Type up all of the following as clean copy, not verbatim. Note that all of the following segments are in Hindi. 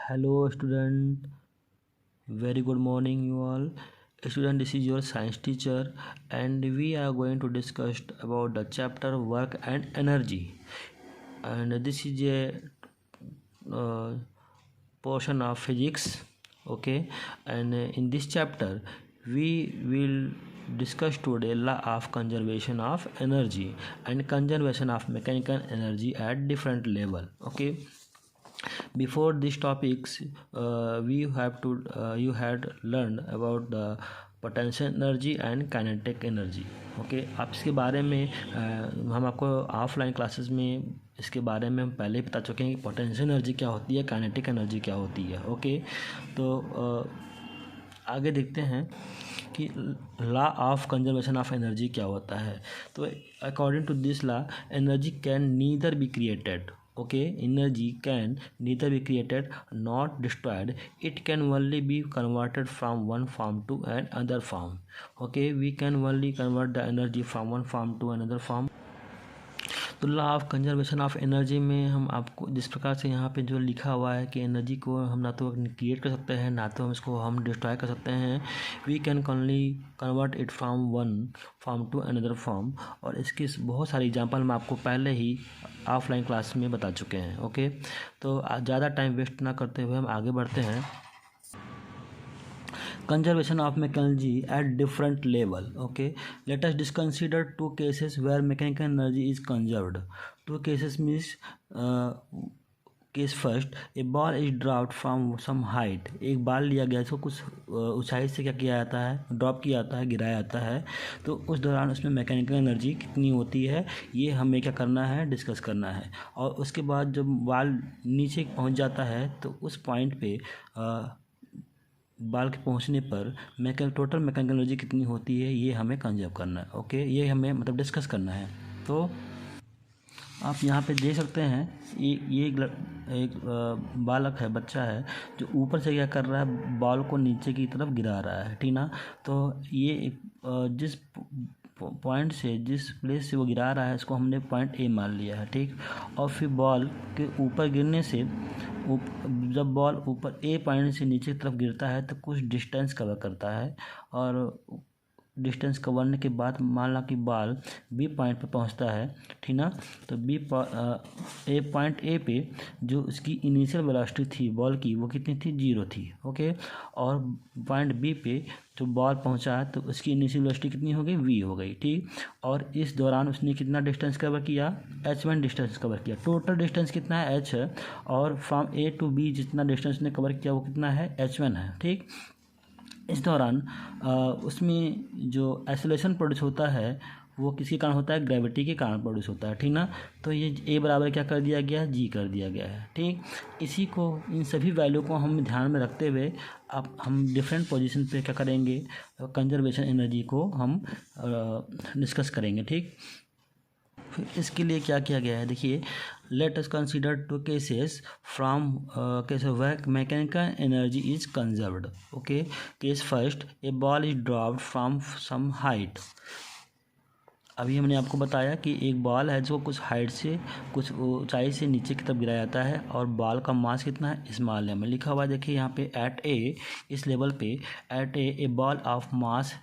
Hello student, very good morning you all. Student, this is your science teacher and we are going to discuss about the chapter work and energy. And this is a portion of physics, okay? And in this chapter we will discuss today law of conservation of energy and conservation of mechanical energy at different level, okay? Before these topics you had learned about the potential energy and kinetic energy, okay. आप इसके बारे में हम आपको ऑफलाइन क्लासेस में इसके बारे में हम पहले ही बता चुके हैं कि पोटेंशियल एनर्जी क्या होती है, काइनेटिक एनर्जी क्या होती है, ओके। तो आगे देखते हैं कि law of conservation of energy क्या होता है। तो according to this law energy can neither be created, okay, energy can neither be created nor destroyed, it can only be converted from one form to another form, okay, we can only convert the energy from one form to another form। तो law of conservation of energy में हम आपको जिस प्रकार से यहाँ पे जो लिखा हुआ है कि एनर्जी को हम ना तो क्रिएट कर सकते हैं ना तो हम इसको हम डिस्ट्रॉय कर सकते हैं, we can only convert it from one form to another form. और इसके बहुत सारे एग्जांपल मैं आपको पहले ही ऑफलाइन क्लास में बता चुके हैं, ओके। तो ज़्यादा टाइम वेस्ट ना करते हुए हम आगे बढ़ते हैं। conservation of mechanical energy at different level, okay, let us just consider two cases where mechanical energy is conserved। two cases means case first, a ball is dropped from some height, एक बॉल लिया गया इसको कुछ ऊंचाई से क्या किया जाता है, ड्रॉप किया जाता है, गिराया जाता है। तो उस दौरान उसमें मैकेनिकल एनर्जी कितनी होती है ये हमें क्या करना है, डिस्कस करना है। और उसके बाद जब बॉल नीचे पहुंच जाता है तो उस पॉइंट पे बाल के पहुंचने पर टोटल मैकेनिकल एनर्जी कितनी होती है ये हमें कंजर्व करना है, ओके, ये हमें मतलब डिस्कस करना है। तो आप यहाँ पे देख सकते हैं ये एक बालक है, बच्चा है जो ऊपर से क्या कर रहा है, बॉल को नीचे की तरफ गिरा रहा है, ठीक ना। तो ये जिस पॉइंट से जिस प्लेस से वो गिरा रहा है इसको हमने पॉइंट ए मान लिया है, ठीक। और फिर बॉल के ऊपर गिरने से जब बॉल ऊपर ए पॉइंट से नीचे की तरफ गिरता है तो कुछ डिस्टेंस कवर करता है और डिस्टेंस कवरने के बाद मान ला कि बॉल बी पॉइंट पे पहुंचता है, ठीक ना। तो पॉइंट ए पे जो उसकी इनिशियल वेलोसिटी थी बॉल की वो कितनी थी, 0 थी, ओके। और पॉइंट बी पे जो बॉल पहुंचा तो उसकी इनिशियल वेलोसिटी कितनी हो गई, v हो गई, ठीक। और इस दौरान उसने कितना डिस्टेंस कवर किया, h1 डिस्टेंस कवर किया। टोटल डिस्टेंस कितना है, h है, और फ्रॉम ए टू बी जितना डिस्टेंस ने कवर किया वो कितना है, h1 है, ठीक। इस दौरान उसमें जो एक्सेलरेशन प्रोड्यूस होता है वो किसके कारण होता है, ग्रेविटी के कारण प्रोड्यूस होता है, ठीक ना। तो ये ए बराबर क्या कर दिया गया है, जी कर दिया गया है, ठीक। इसी को इन सभी वैल्यू को हम ध्यान में रखते हुए अब हम डिफरेंट पोजीशन पे क्या करेंगे, कंजर्वेशन एनर्जी को हम डिस्कस करेंगे, ठीक। फिर इसके लिए क्या किया गया है, देखिए, let us consider two cases from case work mechanical energy is conserved, okay. Case first, a ball is dropped from some height. अभी हमने आपको बताया कि एक बॉल है जो कुछ हाइट से कुछ ऊंचाई से नीचे की तरफ गिराया जाता है और बॉल का मास कितना है, स्मॉल में लिखा हुआ है, देखिए यहाँ पे एट ए, इस लेवल पे at a ball of mass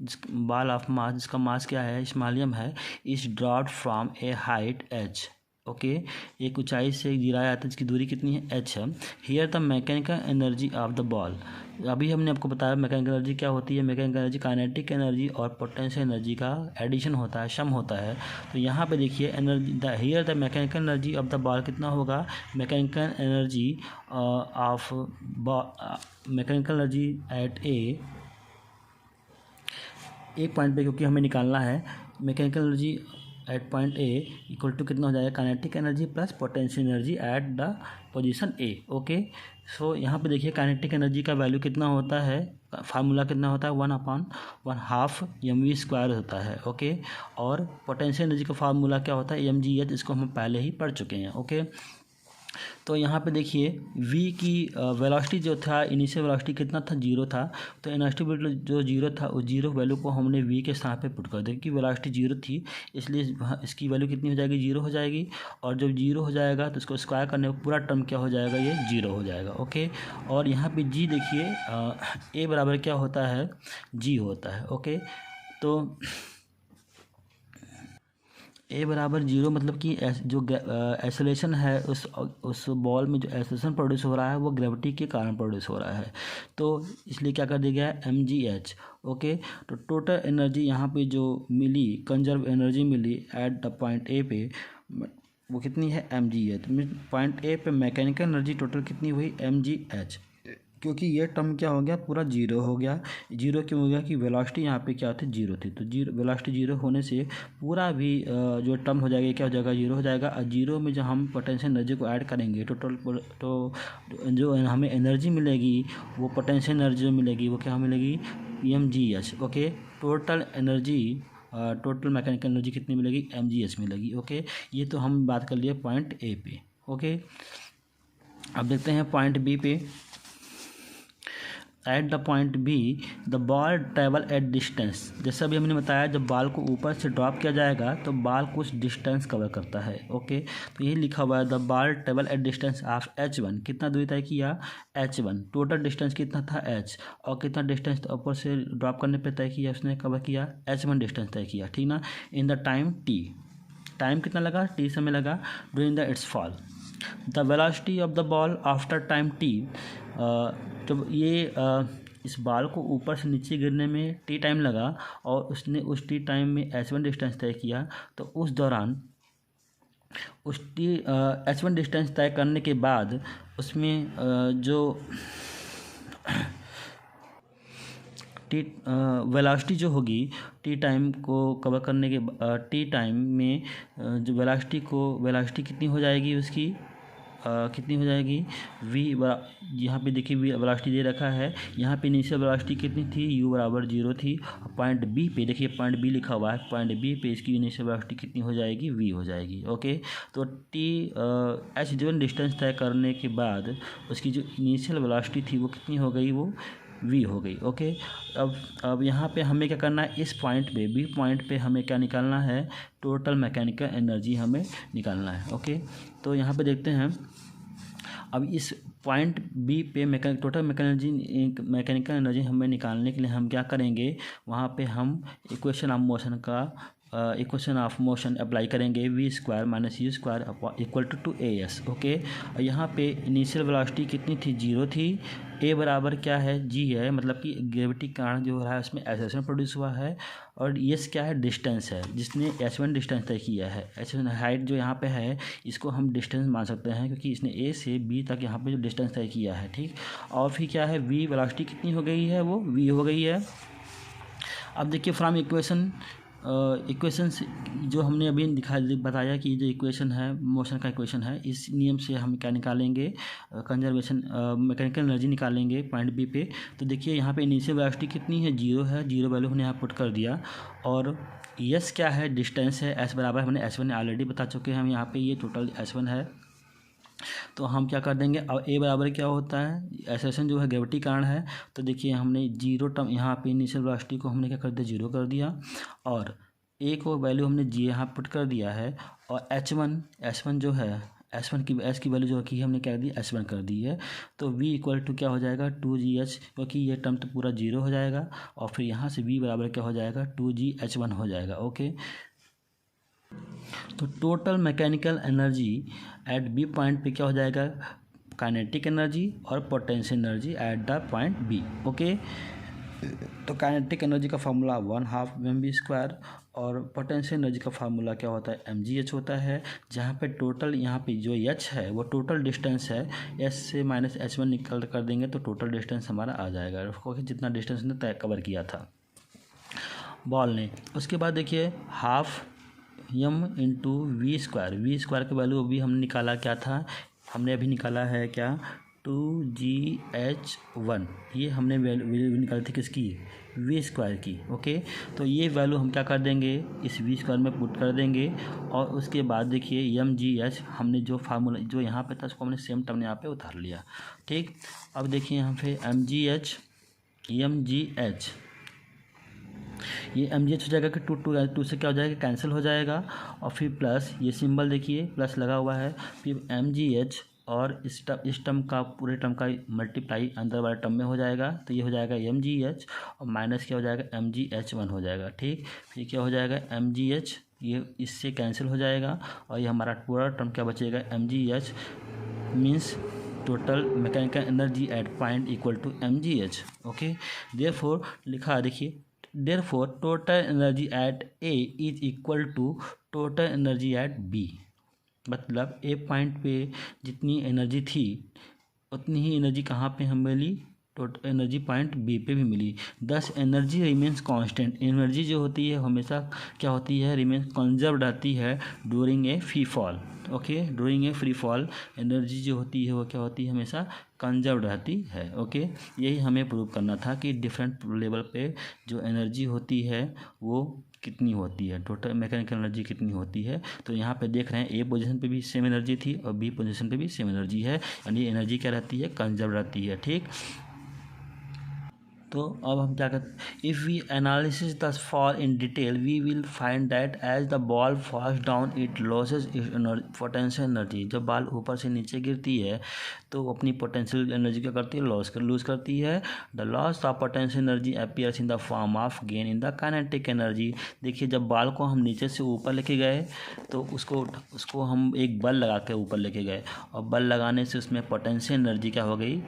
जिसका मास क्या है, स्मॉलियम है, is dropped from a height h, okay. एक ऊंचाई से गिराया जाता है जिसकी दूरी कितनी है, h है। Here the mechanical energy of the ball, अभी हमने आपको बताया मैकेनिकल एनर्जी क्या होती है, मैकेनिकल एनर्जी काइनेटिक एनर्जी और पोटेंशियल एनर्जी का एडिशन होता है, सम होता है। तो यहाँ पे देखिए energy here the mechanical energy of the ball कितना होगा, mechanical energy of mechanical energy at एक पॉइंट पे, क्योंकि हमें निकालना है mechanical energy at point A equal to कितना हो जाएगा, kinetic energy plus potential energy at the position A, okay. So यहाँ पे देखिए काइनेटिक एनर्जी का वैल्यू कितना होता है, फार्मूला कितना होता है, 1/1/2 mv² होता है, ओके। और पोटेंशियल एनर्जी का फार्मूला क्या होता है, mgh, इसको हम पहले ही पढ़ चुके हैं, ओके। तो यहाँ पे देखिए v की वेलोसिटी जो था, इनिशियल वेलोसिटी कितना था, 0 था। तो इनिशियल वेलोसिटी जो 0 था उस 0 वैल्यू को हमने v के स्थान पे पुट कर दिया, क्योंकि वेलोसिटी 0 थी, इसलिए इसकी वैल्यू कितनी हो जाएगी, 0 हो जाएगी। और जब 0 हो जाएगा तो इसको स्क्वायर करने पर पूरा टर्म क्या हो जाएगा, ये 0 हो जाएगा। ओके, और यहाँ पे g देखिए a बराबर क्या होता है, g होता है। ओके, तो ए बराबर 0 मतलब कि जो एक्सेलरेशन है उस बॉल में जो एक्सेलरेशन प्रोड्यूस हो रहा है वो ग्रेविटी के कारण प्रोड्यूस हो रहा है। तो इसलिए क्या कर दिया गया है, mgh। ओके, तो टोटल एनर्जी यहाँ पे जो मिली, कंजर्व एनर्जी मिली एट द पॉइंट ए पे, वो कितनी है, mgh। पॉइंट ए पे मैकेनिकल एनर्जी टोटल कितनी हुई, mgh, क्योंकि ये टर्म क्या हो गया, पूरा 0 हो गया। 0 क्यों हो गया, कि वेलोसिटी यहाँ पे क्या थी, 0 थी। तो वेलोसिटी 0 होने से पूरा भी जो टर्म हो जाएगा क्या हो जाएगा, 0 हो जाएगा। और 0 में जब हम पोटेंशियल एनर्जी को ऐड करेंगे तो जो हमें एनर्जी मिलेगी, वो पोटेंशियल एनर्जी जो मिलेगी वो क्या मिलेगी, mgh। Okay, total energy, total mechanical energy कितनी मिलेगी, mgh मिलेगी। ओके, ये तो हम बात कर लिए पॉइंट ए पे। ओके, अब देखते हैं पॉइंट बी पे। Eight the point be the ball travel at distance, जैसा भी हमने बताया, जब बॉल को ऊपर से ड्रॉप किया जाएगा तो बॉल कुछ डिस्टेंस कवर करता है। ओके, तो यही लिखा हुआ है, the ball travel at distance of h1, कितना दूरी तय किया, h1। टोटल डिस्टेंस कितना था, h, और कितना डिस्टेंस ऊपर से ड्रॉप करने पर तय किया, उसने कवर किया, h1 डिस्टेंस तय किया, ठीक ना। In the time t, time कितना लगा, t समय लगा, during the it's fall. The velocity of the ball after time t, जब ये इस बॉल को ऊपर से नीचे गिरने में टी टाइम लगा और उसने उस टी टाइम में h1 डिस्टेंस तय किया, तो उस दौरान उस h1 डिस्टेंस तय करने के बाद उसमें जो टी वेलोसिटी जो होगी, टी टाइम को कवर करने के टी टाइम में जो वेलोसिटी कितनी हो जाएगी उसकी, कितनी हो जाएगी, v, यहाँ पे देखिए वेलोसिटी दे रखा है, यहाँ पे इनिशियल वेलोसिटी कितनी थी, u बराबर 0 थी। पॉइंट बी पे देखिए, पॉइंट बी लिखा हुआ है, पॉइंट बी पे इसकी इनिशियल वेलोसिटी कितनी हो जाएगी, v हो जाएगी। ओके, तो h1 डिस्टेंस तय करने के बाद उसकी जो इनिशियल वेलोसिटी थी वो कितनी हो गई, वो v हो गई। ओके, अब यहाँ पे हमें क्या करना है, इस पॉइंट पे, बी पॉइंट पे हमें क्या निकालना है, टोटल मैकेनिकल एनर्जी हमें निकालना है। ओके, तो यहाँ पे देखते हैं, अब इस पॉइंट बी पे टोटल मैकेनिकल एनर्जी हमें निकालने के लिए हम क्या करेंगे, वहाँ पे हम इक्वेशन ऑफ मोशन अप्लाई करेंगे, v² minus u² equal to as। Okay, और यहाँ पे इनिशियल वेलोसिटी कितनी थी, 0 थी। a बराबर क्या है, g है, मतलब कि ग्रेविटी के कारण जो हो रहा है उसमें एक्सेलरेशन प्रोड्यूस हुआ है। और s क्या है, डिस्टेंस है, जिसने h1 डिस्टेंस तय किया है। h1 हाइट जो यहाँ पे है इसको हम डिस्टेंस मान सकते हैं, क्योंकि इसने a से b तक यहाँ पे जो डिस्टेंस तय किया है, ठीक। और फिर क्या है, v वेलोसिटी कितनी हो गई है, वो v हो गई है। अब देखिए फ्रॉम इक्वेशन जो हमने अभी बताया कि जो इक्वेशन है, मोशन का इक्वेशन है, इस नियम से हम क्या निकालेंगे, कंजर्वेशन मैकेनिकल एनर्जी निकालेंगे पॉइंट बी पे। तो देखिए यहाँ पे इनिशियल वेलोसिटी कितनी है, 0 है, 0 वैल्यू हमने यहाँ पुट कर दिया। और यस क्या है, डिस्टेंस है, एस बराबर हमने h1 ऑलरेडी बता चुके हैं हम, यहाँ पे ये टोटल h1 है। तो हम क्या कर देंगे, अब ए बराबर क्या होता है, एक्सेलरेशन जो है ग्रेविटी कारण है। तो देखिए हमने 0 टर्म यहाँ पे इनिशियल वेलोसिटी को हमने क्या कर दिया, 0 कर दिया, और ए को वैल्यू हमने जी यहाँ पुट कर दिया है। और h1 जो है, एस की वैल्यू जो की हमने क्या दी, h1 कर दी है। तो v इक्वल टू क्या हो जाएगा, 2gh, क्योंकि ये टर्म तो पूरा 0 हो जाएगा। और फिर यहाँ से v बराबर क्या हो जाएगा, 2gh1 हो जाएगा। ओके, तो total mechanical energy at B point पे क्या हो जाएगा, काइनेटिक एनर्जी और potential energy at the point B. Okay, तो काइनेटिक एनर्जी का फार्मूला 1/2 mv², और पोटेंशियल एनर्जी का फार्मूला क्या होता है, mgh होता है। जहाँ पे टोटल, यहाँ पे जो h है वो टोटल डिस्टेंस है, s से माइनस h1 निकल कर देंगे तो टोटल डिस्टेंस हमारा आ जाएगा, क्योंकि जितना डिस्टेंस ने तय कवर किया था बॉल ने। उसके बाद देखिए 1/2 m × v² की वैल्यू अभी हमने निकाला क्या था, हमने अभी निकाला है क्या, 2GH1, ये हमने वैल्यू निकाली थी किसकी, वी स्क्वायर की। ओके, तो ये वैल्यू हम क्या कर देंगे, इस वी स्क्वायर में पुट कर देंगे और उसके बाद देखिए MgH हमने जो फार्मूला जो यहाँ पे था उसको हमने सेम टर्म यहाँ पे उतार लिया। ठीक, अब देखिए यहाँ पे MgH ये MgH हो जाएगा कि टू से क्या हो जाएगा, कैंसिल हो जाएगा और फिर प्लस ये सिंबल देखिए प्लस लगा हुआ है, फिर MgH और इस टर्म का पूरे टर्म का मल्टीप्लाई अंदर वाले टर्म में हो जाएगा, तो ये हो जाएगा MgH और माइनस क्या हो जाएगा, MgH1 हो जाएगा। ठीक, फिर क्या हो जाएगा MgH, ये इससे कैंसिल हो जाएगा और ये हमारा पूरा टर्म क्या बचेगा, MgH means total mechanical energy at point equal to MgH। Okay, therefore लिखा देखिए, therefore total energy at A is equal to total energy at B। मतलब ए पॉइंट पे जितनी एनर्जी थी उतनी ही एनर्जी कहाँ पे हमें मिली, टोटल एनर्जी पॉइंट बी पे भी मिली। दस एनर्जी रिमेंस कांस्टेंट, एनर्जी जो होती है हमेशा क्या होती है, रिमेंस कंजर्व रहती है during a free fall. Okay, during a free fall energy जो होती है वो क्या होती है, हमेशा कंजर्व रहती है। ओके, यही हमें प्रूव करना था कि डिफरेंट लेवल पे जो एनर्जी होती है वो कितनी होती है, टोटल मैकेनिकल एनर्जी कितनी होती है। तो यहाँ पे देख रहे हैं ए पोजीशन पे भी सेम एनर्जी थी और बी पोजीशन पे भी सेम एनर्जी है, यानी एनर्जी क्या रहती है, कंजर्व रहती है। ठीक, तो अब हम क्या करते हैं, if we analysis the fall in detail we will find that as the ball falls down it loses its potential energy. जब बॉल ऊपर से नीचे गिरती है तो अपनी पोटेंशियल एनर्जी क्या करती है, लूज़ करती है। The loss of potential energy appears in the form of gain in the kinetic energy. देखिए, जब बॉल को हम नीचे से ऊपर लेके गए तो उसको हम एक बल लगा के ऊपर लेके गए और बल लगाने से उसमें पोटेंशियल एनर्जी क्या हो गई,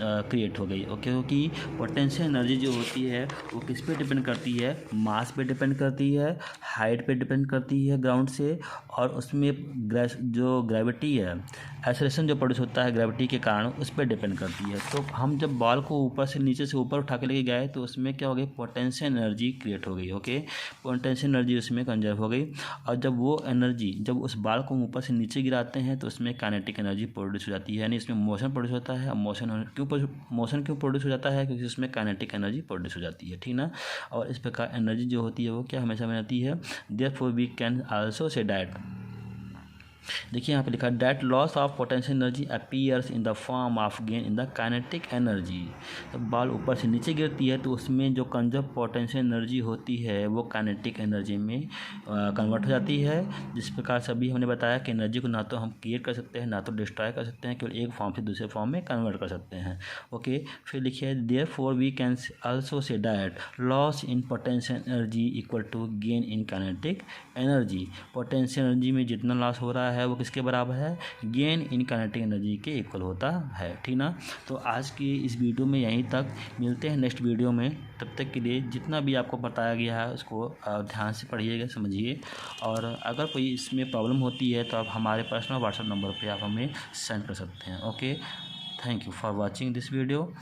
क्रिएट हो गई। ओके, क्योंकि पोटेंशियल एनर्जी जो होती है वो किस पे डिपेंड करती है, मास पे डिपेंड करती है, हाइट पे डिपेंड करती है ग्राउंड से, और उसमें जो ग्रेविटी है, एक्सेलरेशन जो प्रोड्यूस होता है ग्रेविटी के कारण, उस पर डिपेंड करती है। तो हम जब बॉल को ऊपर से नीचे से ऊपर उठा के लेके गए तो उसमें क्या हो गई, पोटेंशियल एनर्जी क्रिएट हो गई। ओके, पोटेंशियल एनर्जी उसमें कंजर्व हो गई और जब वो एनर्जी जब उस बॉल को ऊपर से नीचे गिराते हैं तो उसमें काइनेटिक एनर्जी प्रोड्यूस हो जाती है, यानी इसमें मोशन प्रोड्यूस होता है। मोशन क्यों प्रोड्यूस हो जाता है, क्योंकि उसमें काइनेटिक एनर्जी प्रोड्यूस हो जाती है। ठीक ना, और इस प्रकार एनर्जी जो होती है वो क्या हमेशा में रहती है। Therefore we can also say that, देखिए यहाँ पे लिखा that loss of potential energy appears in the form of gain in the kinetic energy. जब बॉल ऊपर से नीचे गिरती है तो उसमें जो कंजर्व पोटेंशियल एनर्जी होती है वो काइनेटिक एनर्जी में कन्वर्ट हो जाती है। जिस प्रकार से अभी हमने बताया कि एनर्जी को ना तो हम क्रिएट कर सकते हैं ना तो डिस्ट्रॉय कर सकते हैं, केवल एक फॉर्म से दूसरे फॉर्म में कन्वर्ट कर सकते हैं। ओके, फिर लिखिए therefore we can also say that loss in potential energy equal to gain in kinetic energy. Potential energy में जितना लॉस हो रहा है वो किसके बराबर है, गेन इन काइनेटिक एनर्जी के इक्वल होता है। ठीक ना, तो आज की इस वीडियो में यहीं तक, मिलते हैं नेक्स्ट वीडियो में। तब तक के लिए जितना भी आपको बताया गया है उसको ध्यान से पढ़िएगा, समझिए, और अगर कोई इसमें प्रॉब्लम होती है तो आप हमारे पर्सनल व्हाट्सएप नंबर पे आप हमें सेंड कर सकते हैं। Okay, thank you for watching this video.